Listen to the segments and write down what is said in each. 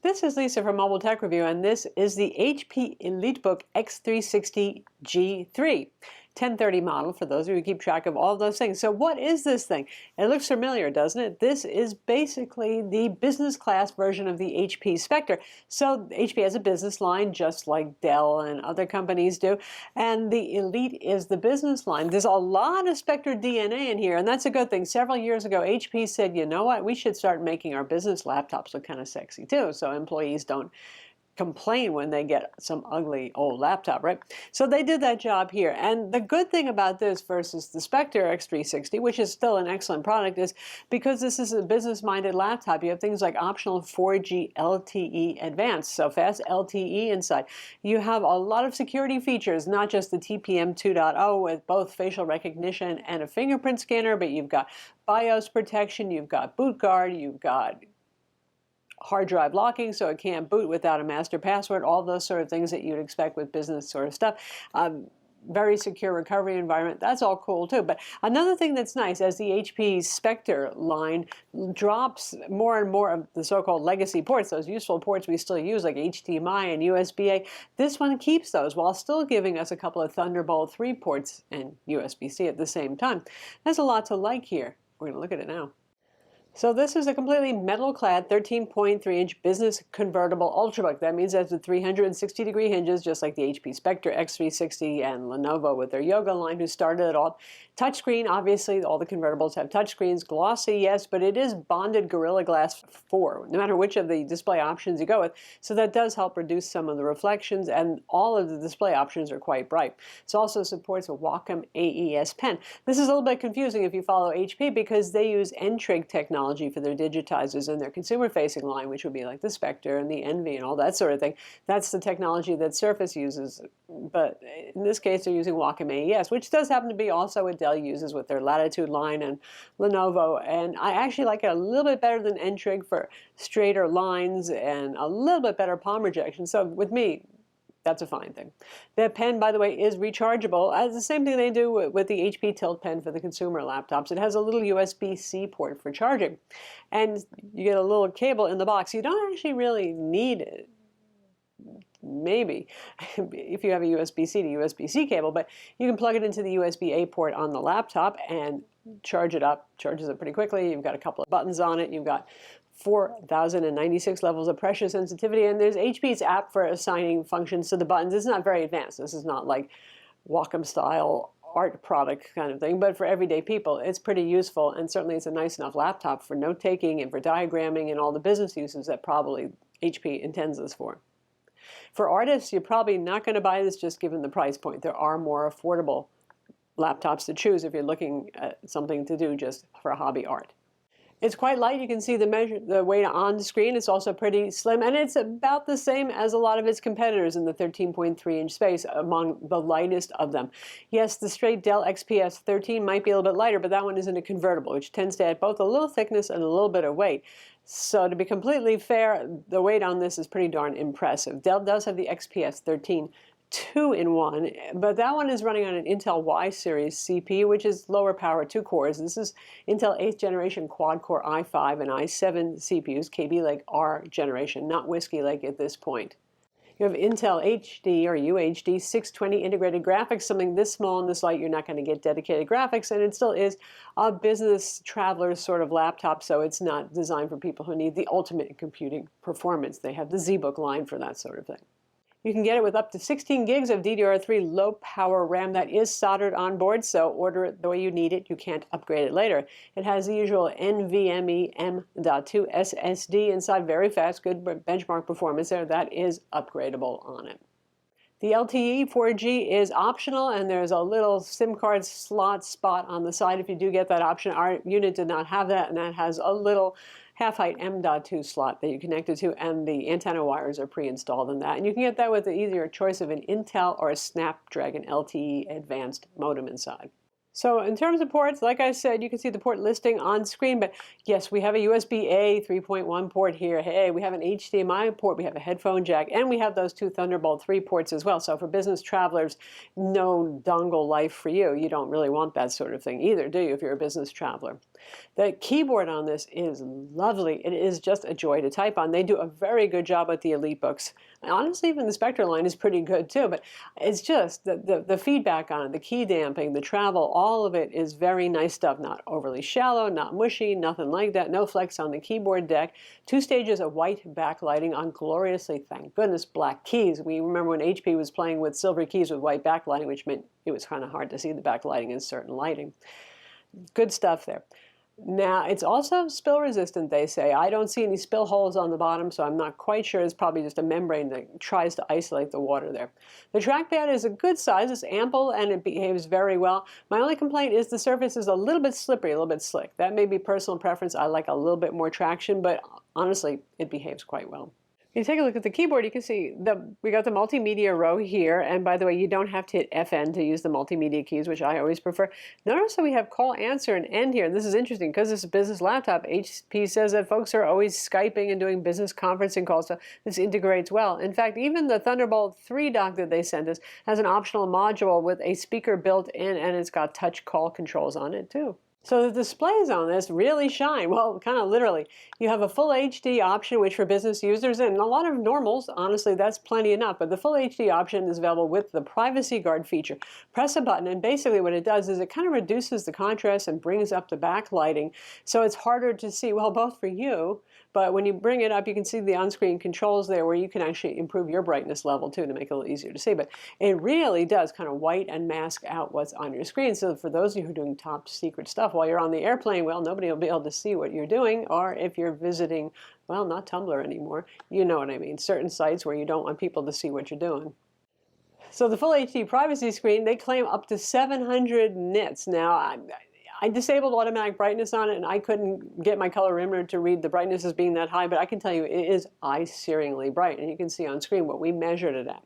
This is Lisa from Mobile Tech Review, and this is the HP Elitebook X360 G3. 1030 model, for those of you who keep track of all those things. So what is this thing? It looks familiar, doesn't it? This is basically the business class version of the HP Spectre. So HP has a business line just like Dell and other companies do, and the Elite is the business line. There's a lot of Spectre DNA in here, and that's a good thing. Several years ago, HP said, you know what, we should start making our business laptops look kind of sexy too, so employees don't complain when they get some ugly old laptop, right? So they did that job here. And the good thing about this versus the Spectre X360, which is still an excellent product, is because this is a business-minded laptop, you have things like optional 4G LTE Advanced, so fast LTE inside. You have a lot of security features, not just the TPM 2.0 with both facial recognition and a fingerprint scanner, but you've got BIOS protection, you've got boot guard, you've got hard drive locking, so it can't boot without a master password, all those sort of things that you'd expect with business sort of stuff. Very secure recovery environment, that's all cool too. But another thing that's nice, as the HP Spectre line drops more and more of the so-called legacy ports, those useful ports we still use like HDMI and USB-A, this one keeps those while still giving us a couple of Thunderbolt 3 ports and USB-C at the same time. There's a lot to like here. We're going to look at it now. So this is a completely metal-clad 13.3-inch business convertible Ultrabook. That means it has the 360-degree hinges, just like the HP Spectre X360 and Lenovo with their Yoga line, who started it all. Touchscreen, obviously, all the convertibles have touchscreens. Glossy, yes, but it is bonded Gorilla Glass 4, no matter which of the display options you go with. So that does help reduce some of the reflections, and all of the display options are quite bright. It also supports a Wacom AES pen. This is a little bit confusing if you follow HP, because they use N-Trig technology for their digitizers and their consumer-facing line, which would be like the Spectre and the Envy and all that sort of thing. That's the technology that Surface uses, but in this case they're using Wacom AES, which does happen to be also what Dell uses with their Latitude line and Lenovo, and I actually like it a little bit better than N-Trig for straighter lines and a little bit better palm rejection. So with me, that's a fine thing. The pen, by the way, is rechargeable. It's the same thing they do with the HP Tilt pen for the consumer laptops. It has a little USB-C port for charging. And you get a little cable in the box. You don't actually really need it. Maybe, if you have a USB-C to USB-C cable, but you can plug it into the USB-A port on the laptop and charge it up. Charges it pretty quickly. You've got a couple of buttons on it. You've got 4,096 levels of pressure sensitivity, and there's HP's app for assigning functions to the buttons. It's not very advanced. This is not like Wacom style art product kind of thing, but for everyday people it's pretty useful, and certainly it's a nice enough laptop for note-taking and for diagramming and all the business uses that probably HP intends this for. For artists, you're probably not going to buy this just given the price point. There are more affordable laptops to choose if you're looking at something to do just for hobby art. It's quite light. You can see the weight on the screen. It's also pretty slim, and it's about the same as a lot of its competitors in the 13.3-inch space, among the lightest of them. Yes, the straight Dell XPS 13 might be a little bit lighter, but that one isn't a convertible, which tends to add both a little thickness and a little bit of weight. So to be completely fair, the weight on this is pretty darn impressive. Dell does have the XPS 13 2-in-1, but that one is running on an Intel Y series CPU, which is lower power, 2 cores. This is Intel 8th generation quad-core i5 and i7 CPUs, Kaby Lake R generation, not Whiskey Lake at this point. You have Intel HD or UHD 620 integrated graphics. Something this small and this light, you're not going to get dedicated graphics, and it still is a business traveler sort of laptop, so it's not designed for people who need the ultimate computing performance. They have the ZBook line for that sort of thing. You can get it with up to 16 gigs of DDR3 low-power RAM that is soldered on board, so order it the way you need it. You can't upgrade it later. It has the usual NVMe M.2 SSD inside, very fast, good benchmark performance there. That is upgradable on it. The LTE 4G is optional, and there's a little SIM card slot spot on the side if you do get that option. Our unit did not have that, and that has a little half-height M.2 slot that you connect it to, and the antenna wires are pre-installed in that. And you can get that with either a choice of an Intel or a Snapdragon LTE Advanced modem inside. So in terms of ports, like I said, you can see the port listing on screen, but yes, we have a USB-A 3.1 port here. Hey, we have an HDMI port, we have a headphone jack, and we have those 2 Thunderbolt 3 ports as well. So for business travelers, no dongle life for you. You don't really want that sort of thing either, do you, if you're a business traveler? The keyboard on this is lovely. It is just a joy to type on. They do a very good job with the EliteBooks. Honestly, even the Spectre line is pretty good too, but it's just the feedback on it, the key damping, the travel, all of it is very nice stuff. Not overly shallow, not mushy, nothing like that. No flex on the keyboard deck. 2 stages of white backlighting on gloriously, thank goodness, black keys. We remember when HP was playing with silver keys with white backlighting, which meant it was kind of hard to see the backlighting in certain lighting. Good stuff there. Now, it's also spill resistant, they say. I don't see any spill holes on the bottom, so I'm not quite sure. It's probably just a membrane that tries to isolate the water there. The trackpad is a good size. It's ample and it behaves very well. My only complaint is the surface is a little bit slippery, a little bit slick. That may be personal preference. I like a little bit more traction, but honestly, it behaves quite well. If you take a look at the keyboard, you can see we got the multimedia row here, and by the way, you don't have to hit FN to use the multimedia keys, which I always prefer. Notice that we have call, answer, and end here. This is interesting because it's a business laptop. HP says that folks are always Skyping and doing business conferencing calls, so this integrates well. In fact, even the Thunderbolt 3 dock that they sent us has an optional module with a speaker built in, and it's got touch call controls on it too. So the displays on this really shine. Well, kind of literally. You have a full HD option, which for business users and a lot of normals, honestly, that's plenty enough. But the full HD option is available with the privacy guard feature. Press a button, and basically what it does is it kind of reduces the contrast and brings up the backlighting. So it's harder to see, well, both for you, but when you bring it up, you can see the on-screen controls there where you can actually improve your brightness level too to make it a little easier to see. But it really does kind of white and mask out what's on your screen. So for those of you who are doing top secret stuff while you're on the airplane, well, nobody will be able to see what you're doing. Or if you're visiting, well, not Tumblr anymore, you know what I mean, certain sites where you don't want people to see what you're doing. So the full HD privacy screen, they claim up to 700 nits. Now, I disabled automatic brightness on it, and I couldn't get my colorimeter to read the brightness as being that high, but I can tell you it is eye-searingly bright, and you can see on screen what we measured it at.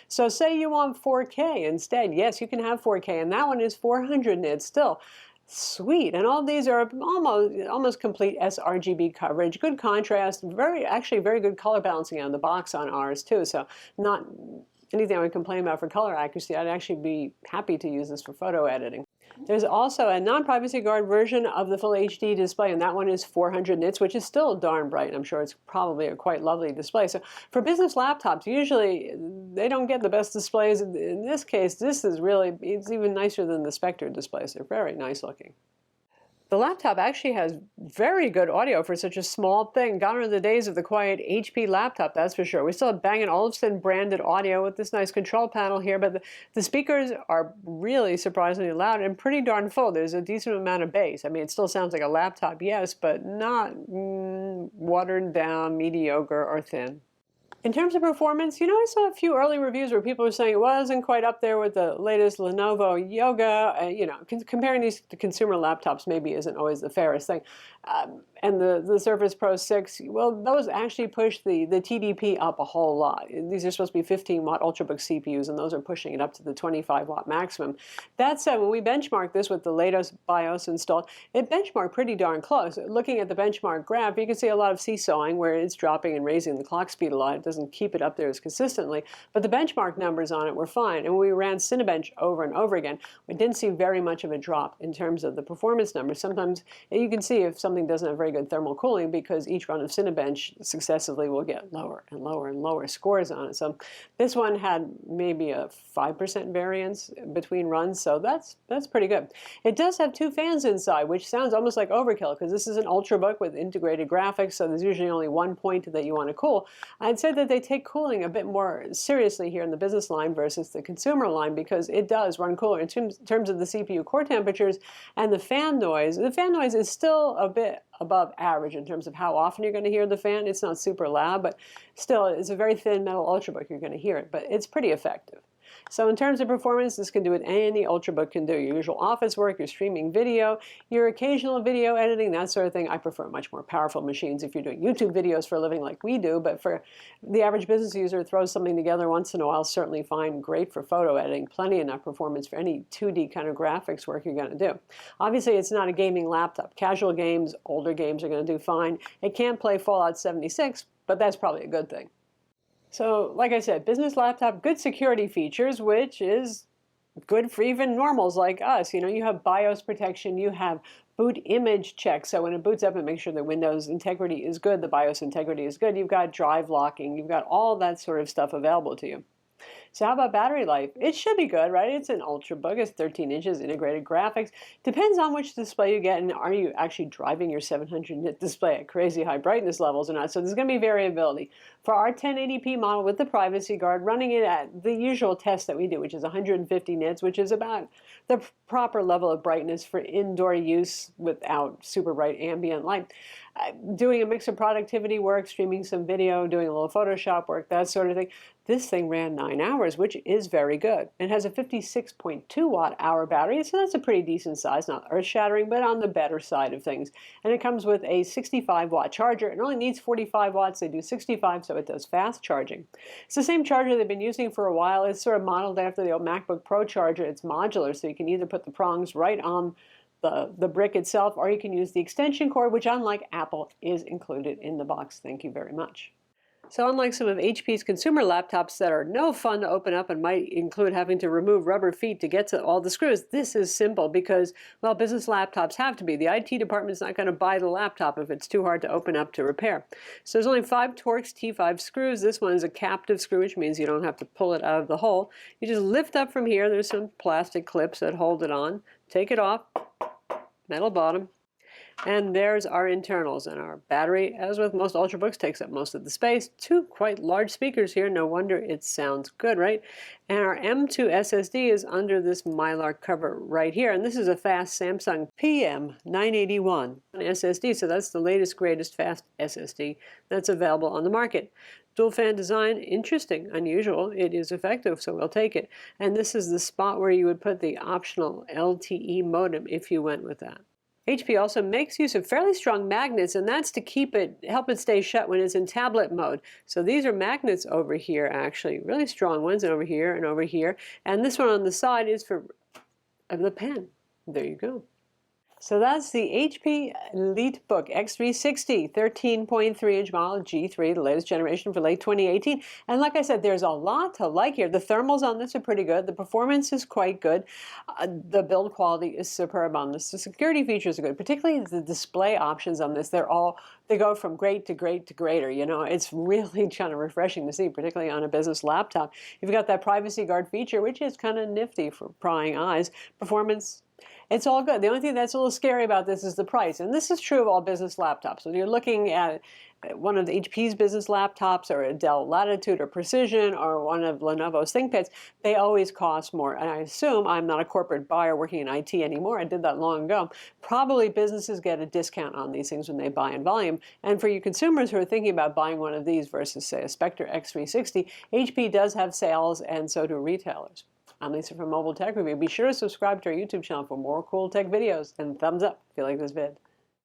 So say you want 4K instead. Yes, you can have 4K, and that one is 400 nits still. Sweet, and all these are almost complete sRGB coverage, good contrast, actually very good color balancing on the box on ours too, so not anything I would complain about for color accuracy. I'd actually be happy to use this for photo editing. There's also a non-privacy guard version of the full HD display, and that one is 400 nits, which is still darn bright. I'm sure it's probably a quite lovely display. So for business laptops, usually they don't get the best displays. In this case, this is really, it's even nicer than the Spectre displays. They're very nice looking. The laptop actually has very good audio for such a small thing. Gone are the days of the quiet HP laptop, that's for sure. We still have Bang & Olufsen branded audio with this nice control panel here, but the speakers are really surprisingly loud and pretty darn full. There's a decent amount of bass. I mean, it still sounds like a laptop, yes, but not watered down, mediocre, or thin. In terms of performance, you know, I saw a few early reviews where people were saying it wasn't quite up there with the latest Lenovo Yoga. You know, comparing these to consumer laptops maybe isn't always the fairest thing. And the Surface Pro 6, well, those actually push the TDP up a whole lot. These are supposed to be 15-watt Ultrabook CPUs, and those are pushing it up to the 25-watt maximum. That said, when we benchmark this with the latest BIOS installed, it benchmarked pretty darn close. Looking at the benchmark graph, you can see a lot of seesawing where it's dropping and raising the clock speed a lot. It doesn't keep it up there as consistently, but the benchmark numbers on it were fine. And when we ran Cinebench over and over again, we didn't see very much of a drop in terms of the performance numbers. Sometimes you can see if something doesn't have very good thermal cooling because each run of Cinebench successively will get lower and lower and lower scores on it. So this one had maybe a 5% variance between runs, so that's pretty good. It does have 2 fans inside, which sounds almost like overkill because this is an Ultrabook with integrated graphics, so there's usually only one point that you want to cool. I'd say that they take cooling a bit more seriously here in the business line versus the consumer line because it does run cooler in terms of the CPU core temperatures and the fan noise. The fan noise is still a bit above average in terms of how often you're going to hear the fan. It's not super loud, but still it's a very thin metal Ultrabook. You're going to hear it, but it's pretty effective. So in terms of performance, this can do what any Ultrabook can do. Your usual office work, your streaming video, your occasional video editing, that sort of thing. I prefer much more powerful machines if you're doing YouTube videos for a living like we do, but for the average business user who throws something together once in a while, certainly fine, great for photo editing, plenty enough performance for any 2D kind of graphics work you're going to do. Obviously, it's not a gaming laptop. Casual games, older games are going to do fine. It can't play Fallout 76, but that's probably a good thing. So, like I said, business laptop, good security features, which is good for even normals like us. You know, you have BIOS protection, you have boot image check. So when it boots up, it makes sure the Windows integrity is good, the BIOS integrity is good. You've got drive locking, you've got all that sort of stuff available to you. So how about battery life? It should be good, right? It's an Ultrabook. It's 13 inches, integrated graphics. Depends on which display you get, and are you actually driving your 700-nit display at crazy high brightness levels or not? So there's going to be variability. For our 1080p model with the privacy guard, running it at the usual test that we do, which is 150 nits, which is about the proper level of brightness for indoor use without super bright ambient light. Doing a mix of productivity work, streaming some video, doing a little Photoshop work, that sort of thing. This thing ran 9 hours, which is very good. It has a 56.2 watt-hour battery, so that's a pretty decent size, not earth-shattering, but on the better side of things. And it comes with a 65-watt charger. It only needs 45 watts. They do 65, so it does fast charging. It's the same charger they've been using for a while. It's sort of modeled after the old MacBook Pro charger. It's modular, so you can either put the prongs right on the brick itself, or you can use the extension cord, which unlike Apple is included in the box. Thank you very much. So unlike some of HP's consumer laptops that are no fun to open up and might include having to remove rubber feet to get to all the screws, this is simple because, well, business laptops have to be. The IT department's not going to buy the laptop if it's too hard to open up to repair. So there's only 5 Torx T5 screws. This one is a captive screw, which means you don't have to pull it out of the hole. You just lift up from here. There's some plastic clips that hold it on. Take it off. Metal bottom. And there's our internals, and our battery, as with most Ultrabooks, takes up most of the space. 2 quite large speakers here, no wonder it sounds good, right? And our M2 SSD is under this Mylar cover right here, and this is a fast Samsung PM981 SSD, so that's the latest, greatest fast SSD that's available on the market. Dual fan design, interesting, unusual. It is effective, so we'll take it. And this is the spot where you would put the optional LTE modem if you went with that. HP also makes use of fairly strong magnets, and that's to help it stay shut when it's in tablet mode. So these are magnets over here, actually, really strong ones, and over here and over here. And this one on the side is for the pen. There you go. So that's the HP Elitebook X360 13.3-inch model G3, the latest generation for late 2018. And like I said, there's a lot to like here. The thermals on this are pretty good. The performance is quite good. The build quality is superb on this. The security features are good, particularly the display options on this. They go from great to great to greater. You know, it's really kind of refreshing to see, particularly on a business laptop. You've got that privacy guard feature, which is kind of nifty for prying eyes. Performance, it's all good. The only thing that's a little scary about this is the price. And this is true of all business laptops. When you're looking at one of the HP's business laptops or a Dell Latitude or Precision or one of Lenovo's ThinkPads, they always cost more. And I assume, I'm not a corporate buyer working in IT anymore, I did that long ago, probably businesses get a discount on these things when they buy in volume. And for you consumers who are thinking about buying one of these versus, say, a Spectre X360, HP does have sales, and so do retailers. I'm Lisa from Mobile Tech Review. Be sure to subscribe to our YouTube channel for more cool tech videos, and thumbs up if you like this vid.